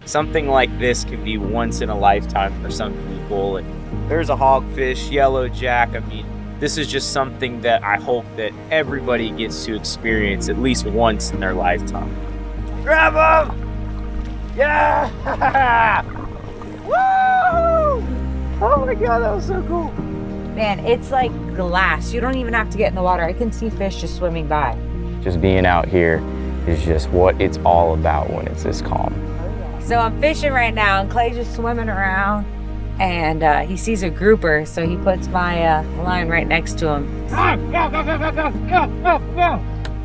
something like this can be once in a lifetime for some people. And there's a hogfish, yellowjack. I mean, this is just something that I hope that everybody gets to experience at least once in their lifetime. Grab them! Yeah! Woo! Oh my God, that was so cool. Man, it's like glass. You don't even have to get in the water. I can see fish just swimming by. Just being out here is just what it's all about when it's this calm. So I'm fishing right now, and Clay's just swimming around, and he sees a grouper, so he puts my line right next to him. I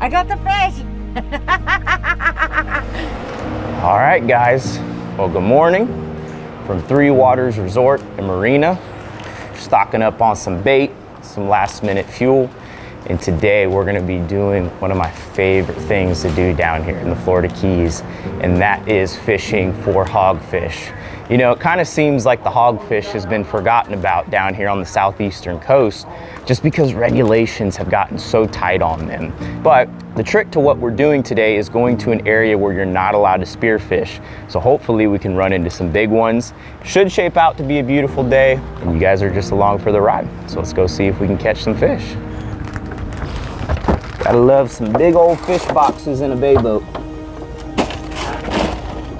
got the fish! All right, guys. Well, good morning from Three Waters Resort and Marina. Stocking up on some bait, some last minute fuel. And today we're gonna be doing one of my favorite things to do down here in the Florida Keys, and that is fishing for hogfish. You know, it kind of seems like the hogfish has been forgotten about down here on the southeastern coast just because regulations have gotten so tight on them. But the trick to what we're doing today is going to an area where you're not allowed to spearfish. So hopefully we can run into some big ones. Should shape out to be a beautiful day, and you guys are just along for the ride. So let's go see if we can catch some fish. Gotta love some big old fish boxes in a bay boat.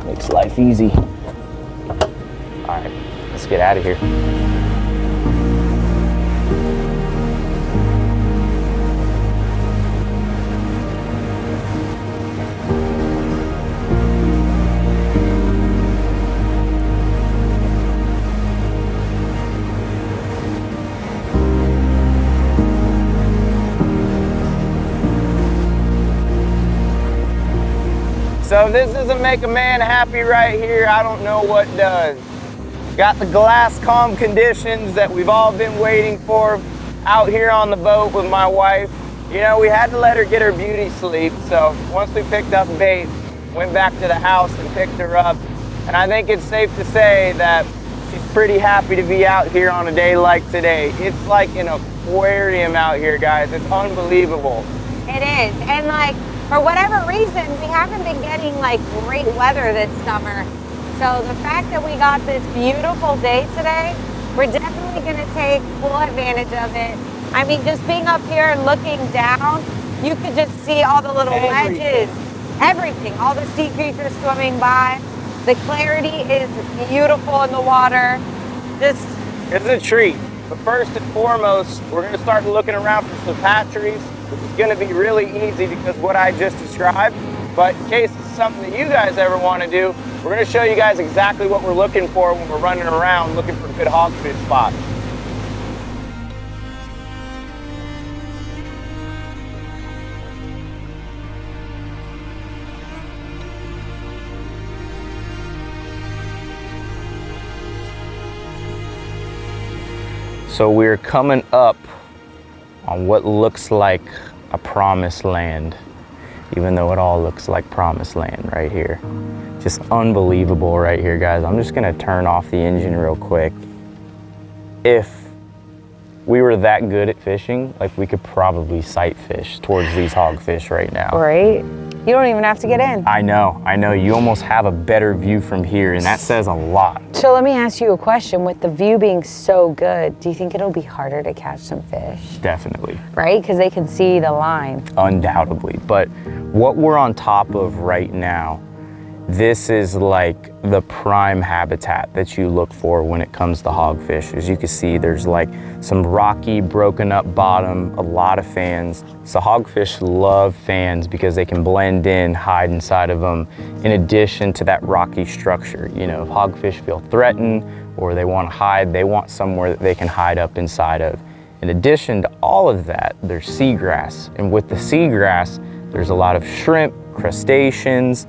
Makes life easy. All right, let's get out of here. So if this doesn't make a man happy right here, I don't know what does. Got the glass calm conditions that we've all been waiting for out here on the boat with my wife. You know, we had to let her get her beauty sleep. So once we picked up bait, went back to the house and picked her up. And I think it's safe to say that she's pretty happy to be out here on a day like today. It's like an aquarium out here, guys. It's unbelievable. It is, and like, for whatever reason, we haven't been getting like great weather this summer. So the fact that we got this beautiful day today, we're definitely gonna take full advantage of it. I mean, just being up here and looking down, you could just see all the little ledges, everything, all the sea creatures swimming by. The clarity is beautiful in the water. Just, it's a treat. But first and foremost, we're gonna start looking around for some hatcheries. It's gonna be really easy because what I just described, but in case it's something that you guys ever wanna do, we're gonna show you guys exactly what we're looking for when we're running around looking for good hogfish spots. So we're coming up on what looks like a promised land, even though it all looks like promised land right here. Just unbelievable right here, guys. I'm just gonna turn off the engine real quick. If we were that good at fishing, like we could probably sight fish towards these hogfish right now. right? You don't even have to get in. I know. You almost have a better view from here, and that says a lot. So let me ask you a question. With the view being so good, do you think it'll be harder to catch some fish? Definitely. Right? Because they can see the line. Undoubtedly. But what we're on top of right now, this is like the prime habitat that you look for when it comes to hogfish. As you can see, there's like some rocky, broken up bottom, a lot of fans. So hogfish love fans because they can blend in, hide inside of them, in addition to that rocky structure. You know, if hogfish feel threatened or they want to hide, they want somewhere that they can hide up inside of. In addition to all of that, there's seagrass. And with the seagrass, there's a lot of shrimp, crustaceans,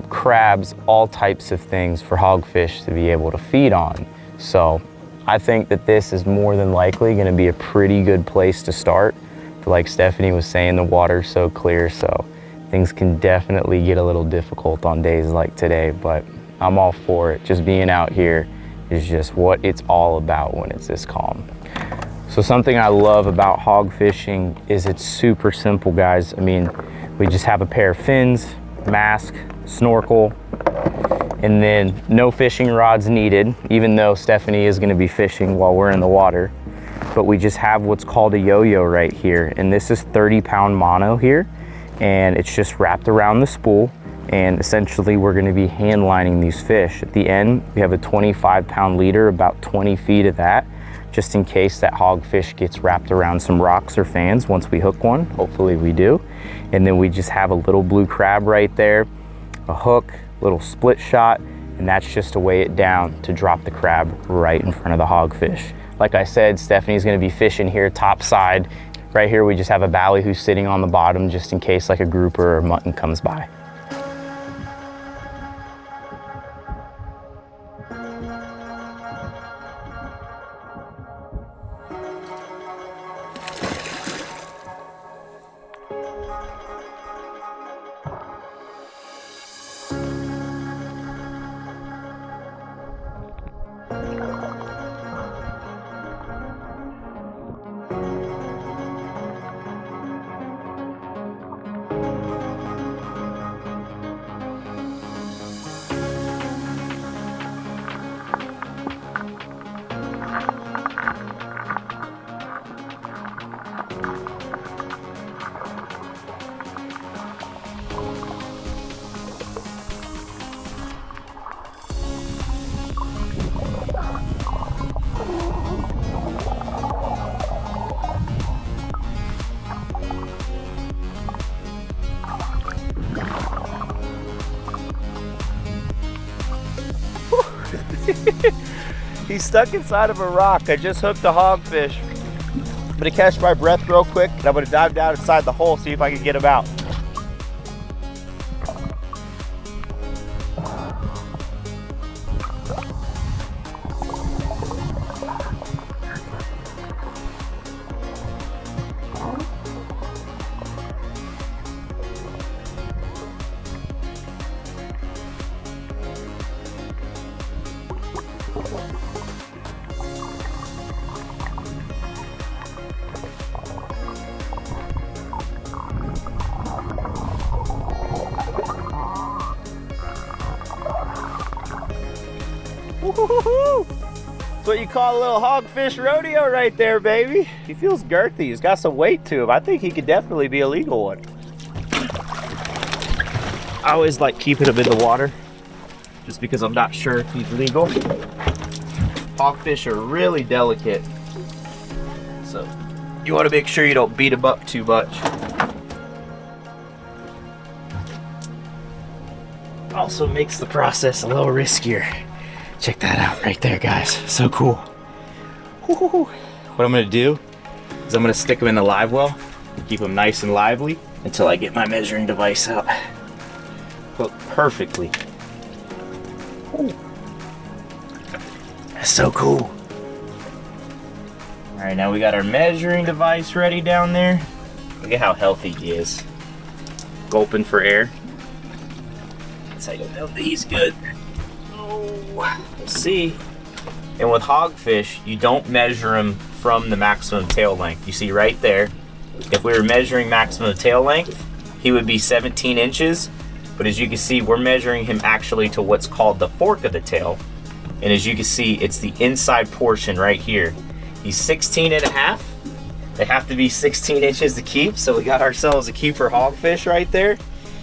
crabs, all types of things for hogfish to be able to feed on. So I think that this is more than likely going to be a pretty good place to start. Like Stephanie was saying, the water's so clear, so things can definitely get a little difficult on days like today, but I'm all for it. Just being out here is just what it's all about when it's this calm. So something I love about hog fishing is it's super simple, guys. I mean, we just have a pair of fins, mask, snorkel, And then no fishing rods needed, even though Stephanie is gonna be fishing while we're in the water. But we just have what's called a yo-yo right here. And this is 30-pound mono here. And it's just wrapped around the spool. And essentially we're gonna be hand lining these fish. At the end, we have a 25-pound leader, about 20 feet of that, just in case that hogfish gets wrapped around some rocks or fans once we hook one. Hopefully we do. And then we just have a little blue crab right there, a hook, little split shot, and that's just to weigh it down to drop the crab right in front of the hogfish. Like I said, Stephanie's gonna be fishing here top side. Right here we just have a ballyhoo sitting on the bottom just in case like a grouper or mutton comes by. He's stuck inside of a rock. I just hooked a hogfish. I'm gonna catch my breath real quick and I'm gonna dive down inside the hole, see if I can get him out. That's what you call a little hogfish rodeo right there, baby. He feels girthy. He's got some weight to him. I think he could definitely be a legal one. I always like keeping him in the water just because I'm not sure if he's legal. Hogfish are really delicate, so you want to make sure you don't beat him up too much. Also makes the process a little riskier. Check that out right there, guys. So cool. What I'm gonna do is I'm gonna stick them in the live well, keep them nice and lively until I get my measuring device out. Hook perfectly. Ooh. That's so cool. All right, now we got our measuring device ready down there. Look at how healthy he is. Gulping for air. That's how you know that he's good. Let's see. And with hogfish, you don't measure them from the maximum tail length. You see right there, if we were measuring maximum tail length, he would be 17 inches. But as you can see, we're measuring him actually to what's called the fork of the tail. And as you can see, it's the inside portion right here. He's 16 and a half. They have to be 16 inches to keep. So we got ourselves a keeper hogfish right there.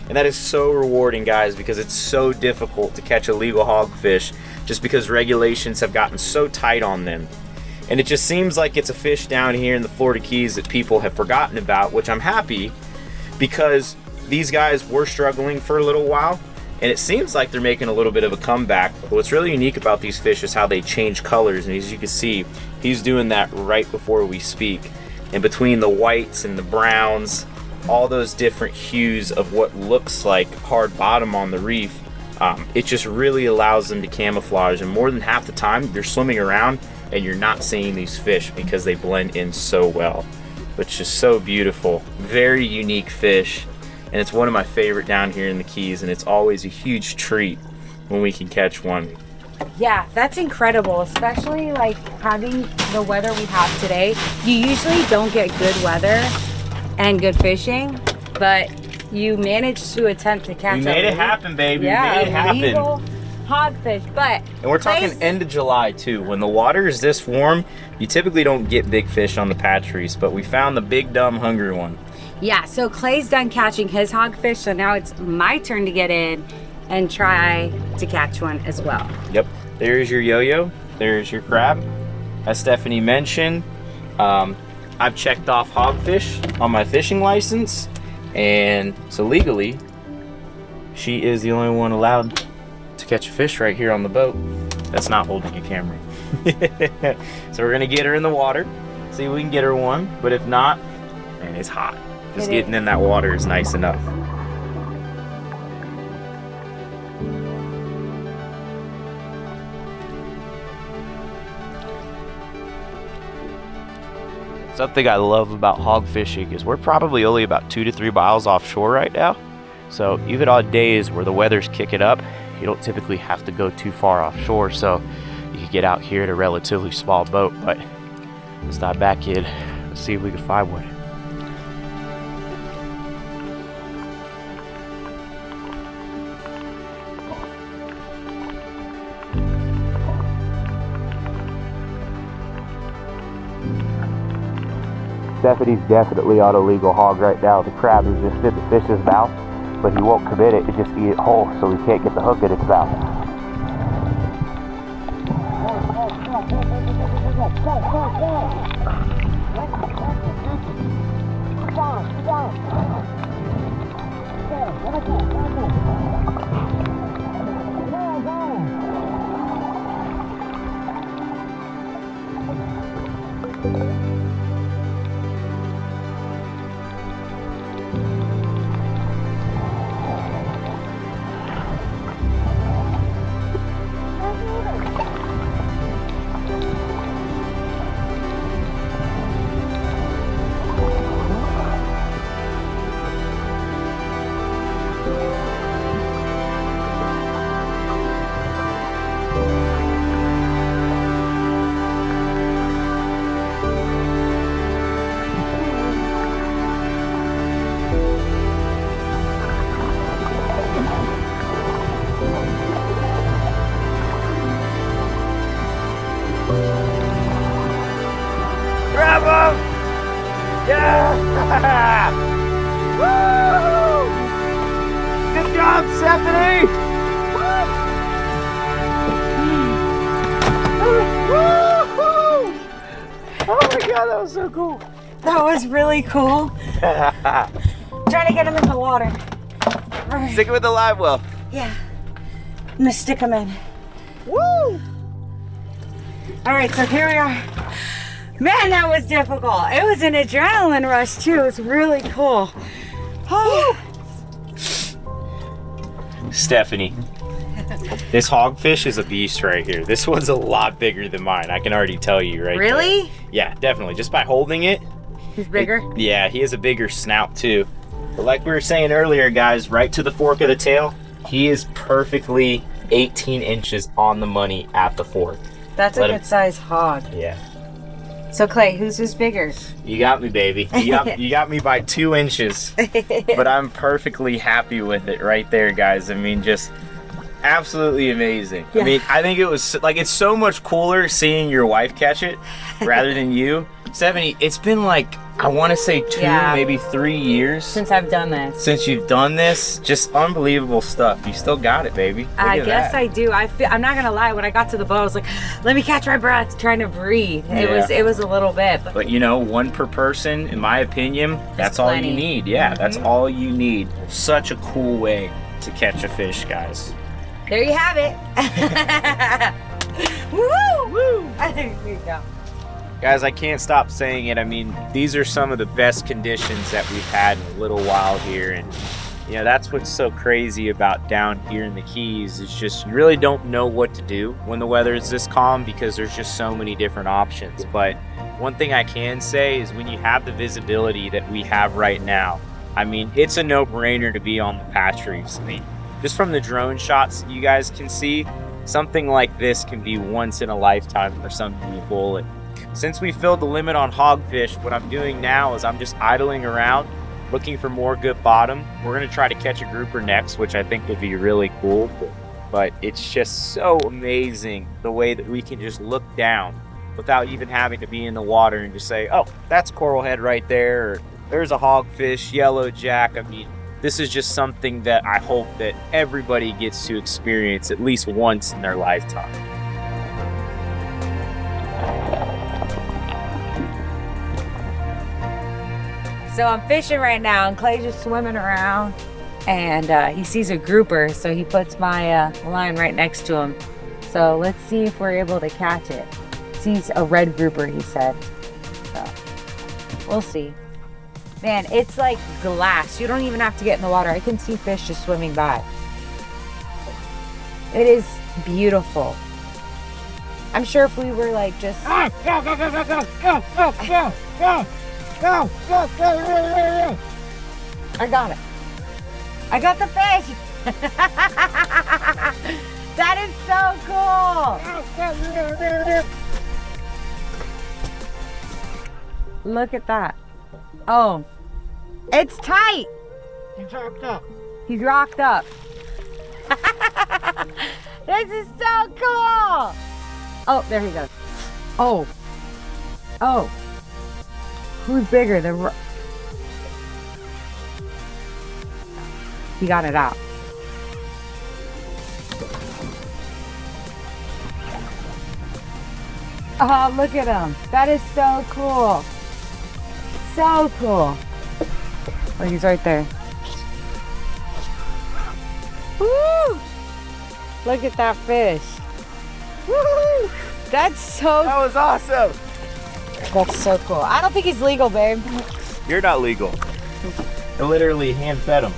And that is so rewarding, guys, because it's so difficult to catch a legal hogfish just because regulations have gotten so tight on them. And it just seems like it's a fish down here in the Florida Keys that people have forgotten about, which I'm happy because these guys were struggling for a little while and it seems like they're making a little bit of a comeback. But what's really unique about these fish is how they change colors. And as you can see, he's doing that right before we speak. And between the whites and the browns, all those different hues of what looks like hard bottom on the reef, it just really allows them to camouflage. And more than half the time you're swimming around and you're not seeing these fish because they blend in so well, which is so beautiful. Very unique fish, and it's one of my favorite down here in the Keys, and it's always a huge treat when we can catch one. Yeah, that's incredible, especially like having the weather we have today. You usually don't get good weather and good fishing, but you managed to attempt to catch We made it happen, baby. Yeah, we made it happen. Legal hogfish, but And we're talking end of July too. When the water is this warm, you typically don't get big fish on the patcheries, but we found the big, dumb, hungry one. yeah, so Clay's done catching his hogfish, so now it's my turn to get in and try to catch one as well. Yep, there's your yo-yo, there's your crab. As Stephanie mentioned, I've checked off hogfish on my fishing license, and so legally, she is the only one allowed to catch a fish right here on the boat that's not holding a camera. So we're gonna get her in the water, see if we can get her one, but if not, man, it's hot. Just getting in that water is nice enough. Something I love about hog fishing is we're probably only about 2 to 3 miles offshore right now. So even on days where the weather's kicking up, you don't typically have to go too far offshore. So you can get out here in a relatively small boat, but let's dive back in. Let's see if we can find one. Stephanie's definitely on a legal hog right now. The crab is just in the fish's mouth, but he won't commit it and just eat it whole, so we can't get the hook in its mouth. Grab him! Yeah! Woo! Good job, Stephanie! Woo! Oh my God, that was so cool. That was really cool. Trying to get him in the water. Stick with the live well. Yeah. I'm gonna stick him in. Woo! All right, so here we are. Man, that was difficult. It was an adrenaline rush too. It was really cool. Oh. Stephanie, this hogfish is a beast right here. This one's a lot bigger than mine. I can already tell you right Really? there. Yeah, definitely. Just by holding it. He's bigger? Yeah, he has a bigger snout too. But like we were saying earlier, guys, right to the fork of the tail, he is perfectly 18 inches on the money at the fork. That's a good size hog. Yeah. So Clay, who's bigger? You got me, baby. You got me by 2 inches. But I'm perfectly happy with it right there, guys. I mean, just absolutely amazing. Yeah. I mean, I think it was like, it's so much cooler seeing your wife catch it rather than you. Stephanie, it's been like, I want to say 2, maybe 3 years Since I've done this. since you've done this. Just unbelievable stuff. You still got it, baby. Look I at guess that. I do. I'm not gonna lie. When I got to the boat, I was like, "Let me catch my breath," trying to breathe. Yeah. It was a little bit. But you know, 1 per person, in my opinion, that's all plenty. you need. Yeah, that's all you need. Such a cool way to catch a fish, guys. There you have it. Woo! Woo! There you go. Guys, I can't stop saying it. I mean, these are some of the best conditions that we've had in a little while here. And, you know, that's what's so crazy about down here in the Keys. It's just you really don't know what to do when the weather is this calm because there's just so many different options. But one thing I can say is when you have the visibility that we have right now, I mean, it's a no-brainer to be on the patch reefs. I mean, just from the drone shots that you guys can see, something like this can be once in a lifetime for some people. And since we filled the limit on hogfish, what I'm doing now is I'm just idling around looking for more good bottom. We're going to try to catch a grouper next, which I think would be really cool. But but it's just so amazing the way that we can just look down without even having to be in the water and just say, oh, that's coral head right there, or there's a hogfish, yellow jack. I mean, this is just something that I hope that everybody gets to experience at least once in their lifetime. So I'm fishing right now, and Clay's just swimming around, and he sees a grouper, so he puts my line right next to him. So let's see if we're able to catch it. Sees a red grouper, he said. So we'll see. Man, it's like glass. You don't even have to get in the water. I can see fish just swimming by. It is beautiful. I'm sure if we were like just... Go, go, go, go, go, go, go, go, go, go, go, go, go. I got it. I got the fish. That is so cool. Look at that. Oh, it's tight. He's rocked up. He's rocked up. This is so cool. Oh, there he goes. Oh. Oh. Who's bigger? He got it out. Oh, look at him. That is so cool. So cool. Oh, he's right there. Woo! Look at that fish. Woo! That's so... That was awesome. That's so cool. I don't think he's legal, babe. You're not legal. I literally hand fed him.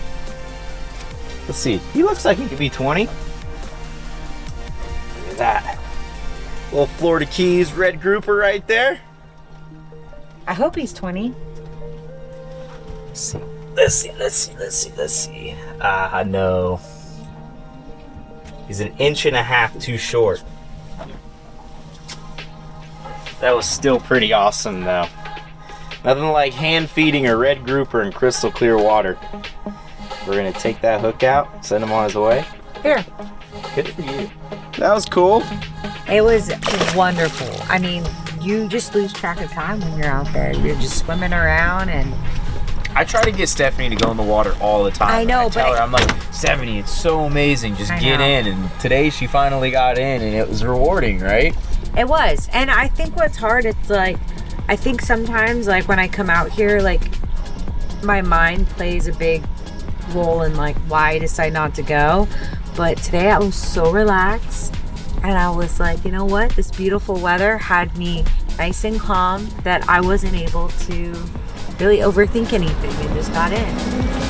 Let's see. He looks like he could be 20. Look at that. Little Florida Keys red grouper right there. I hope he's 20. Let's see. No. He's an inch and a half too short. That was still pretty awesome though. Nothing like hand feeding a red grouper in crystal clear water. We're gonna take that hook out, send him on his way. Here. Good for you. That was cool. It was wonderful. I mean, you just lose track of time when you're out there. You're just swimming around, and I try to get Stephanie to go in the water all the time. I know, I tell her, I'm like, Stephanie, it's so amazing. Just get in. And today she finally got in, and it was rewarding, right? It was. And I think what's hard, it's like, I think sometimes, like, when I come out here, like, my mind plays a big role in, like, why I decide not to go. But today I was so relaxed, and I was like, you know what? This beautiful weather had me nice and calm that I wasn't able to really overthink anything and just got in.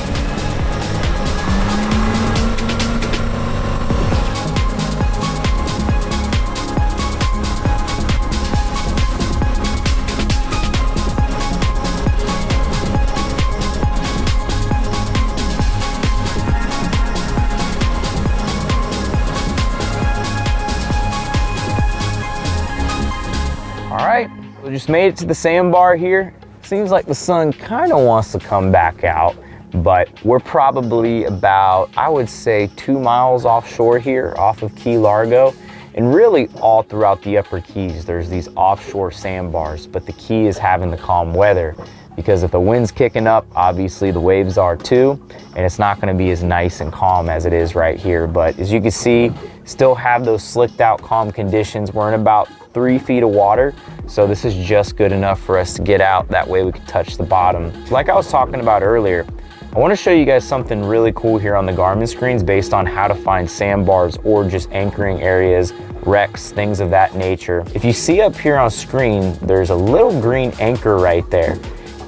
All right, we just made it to the sandbar here. Seems like the sun kind of wants to come back out, but we're probably about, I would say, 2 miles offshore here off of Key Largo. And really all throughout the Upper Keys, there's these offshore sandbars, but the key is having the calm weather, because if the wind's kicking up, obviously the waves are too, and it's not gonna be as nice and calm as it is right here. But as you can see, still have those slicked out calm conditions. We're in about 3 feet of water, so this is just good enough for us to get out. That way we can touch the bottom. Like I was talking about earlier, I want to show you guys something really cool here on the Garmin screens based on how to find sandbars or just anchoring areas, wrecks, things of that nature. If you see up here on screen, there's a little green anchor right there.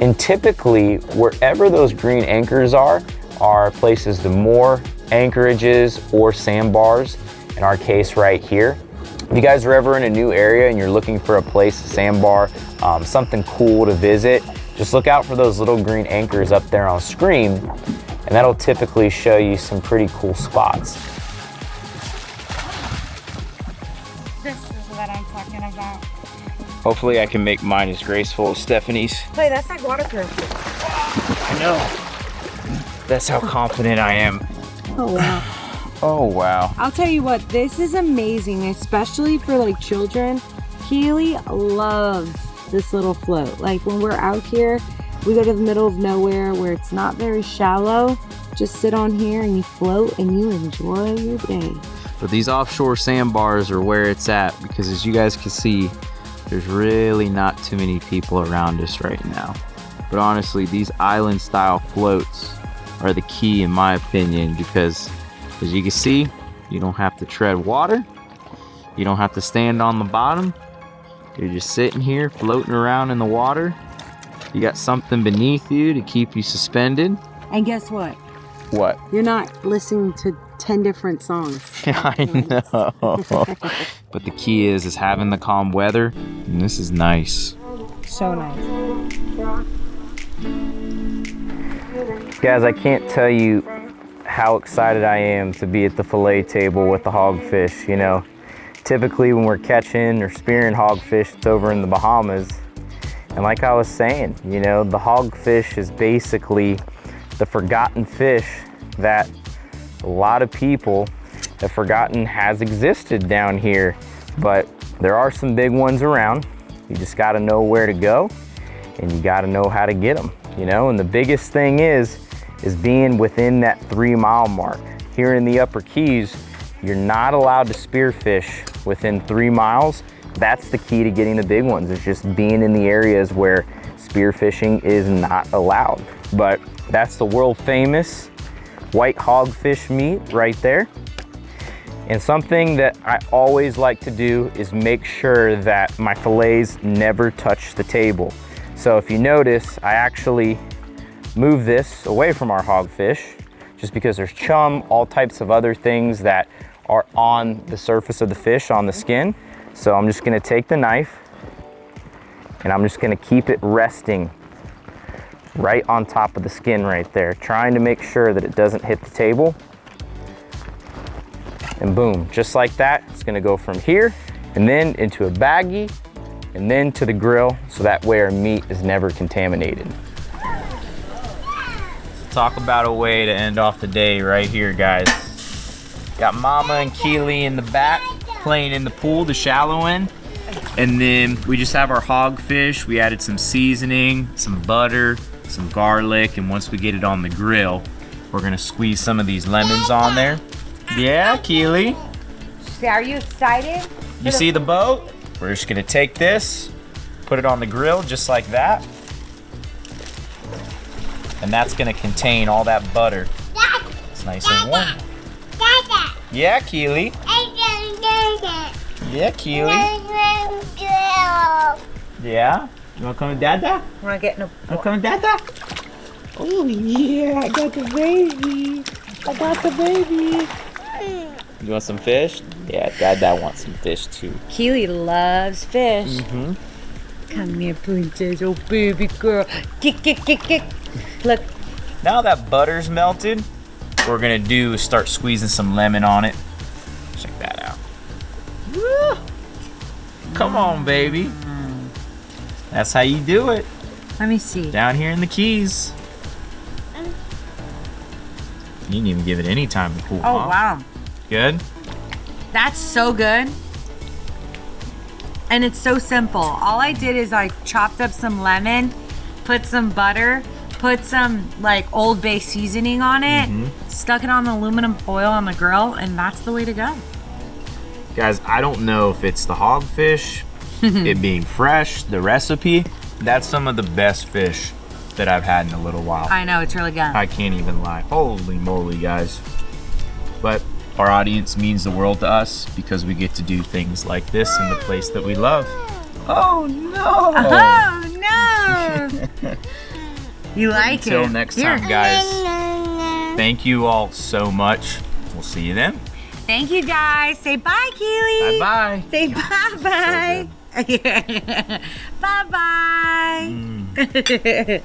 And typically, wherever those green anchors are places to moor anchorages or sandbars, in our case right here. If you guys are ever in a new area and you're looking for a place, a sandbar, something cool to visit, just look out for those little green anchors up there on screen, and that'll typically show you some pretty cool spots. This is what I'm talking about. Hopefully I can make mine as graceful as Stephanie's. Wait, that's like waterproof. I know. That's how confident I am. Oh, wow. Oh, wow. I'll tell you what, this is amazing, especially for like children. Keely loves this little float. Like when we're out here, we go to the middle of nowhere where it's not very shallow. Just sit on here and you float and you enjoy your day. But these offshore sandbars are where it's at, because as you guys can see, there's really not too many people around us right now. But honestly, these island style floats are the key in my opinion, because as you can see, you don't have to tread water. You don't have to stand on the bottom. You're just sitting here floating around in the water. You got something beneath you to keep you suspended. And guess what? What? You're not listening to 10 different songs. I know. But the key is having the calm weather, and this is nice. So nice. Guys, I can't tell you how excited I am to be at the fillet table with the hogfish. You know, typically when we're catching or spearing hogfish, it's over in the Bahamas. And like I was saying, you know, the hogfish is basically the forgotten fish that a lot of people have forgotten has existed down here. But there are some big ones around. You just gotta know where to go, and you gotta know how to get them, you know? And the biggest thing is being within that 3-mile mark. Here in the Upper Keys, you're not allowed to spearfish within 3 miles. That's the key to getting the big ones, is just being in the areas where spearfishing is not allowed. But that's the world famous white hogfish meat right there. And something that I always like to do is make sure that my fillets never touch the table. So if you notice, I actually move this away from our hogfish, just because there's chum, all types of other things that are on the surface of the fish, on the skin. So I'm just gonna take the knife and I'm just gonna keep it resting right on top of the skin right there, trying to make sure that it doesn't hit the table. And boom, just like that, it's gonna go from here and then into a baggie and then to the grill, so that way our meat is never contaminated. Talk about a way to end off the day right here, guys. Got Mama and Keely in the back playing in the pool, the shallow end. And then we just have our hogfish. We added some seasoning, some butter, some garlic, and once we get it on the grill, we're gonna squeeze some of these lemons on there. Yeah, Keely? Are you excited? You see the boat? We're just gonna take this, put it on the grill just like that. And that's gonna contain all that butter. It's nice and warm. Yeah, Keely? Yeah, Keely? Yeah? You wanna come with Dada? Wanna get in a Wanna come with Dada? Oh yeah, I got the baby. I got the baby. You want some fish? Yeah, Dada wants some fish too. Keely loves fish. Mm-hmm. Come here, princess, oh baby girl. Kick, kick, kick, kick. Look. Now that butter's melted, what we're gonna do is start squeezing some lemon on it. Check that out. Woo! Come on, baby. That's how you do it. Let me see. Down here in the Keys. You didn't even give it any time to cool. Oh, huh? wow. Good? That's so good. And it's so simple. All I did is I chopped up some lemon, put some butter, put some like Old Bay seasoning on it, stuck it on the aluminum foil on the grill, and that's the way to go. Guys, I don't know if it's the hogfish, it being fresh, the recipe. That's some of the best fish that I've had in a little while. I know, it's really good. I can't even lie. Holy moly, guys. But our audience means the world to us because we get to do things like this in the place that we love. Oh, no. Oh, no. You like it. Until next time, guys. Thank you all so much. We'll see you then. Thank you, guys. Say bye, Keely. Bye-bye. Say bye-bye. Bye-bye.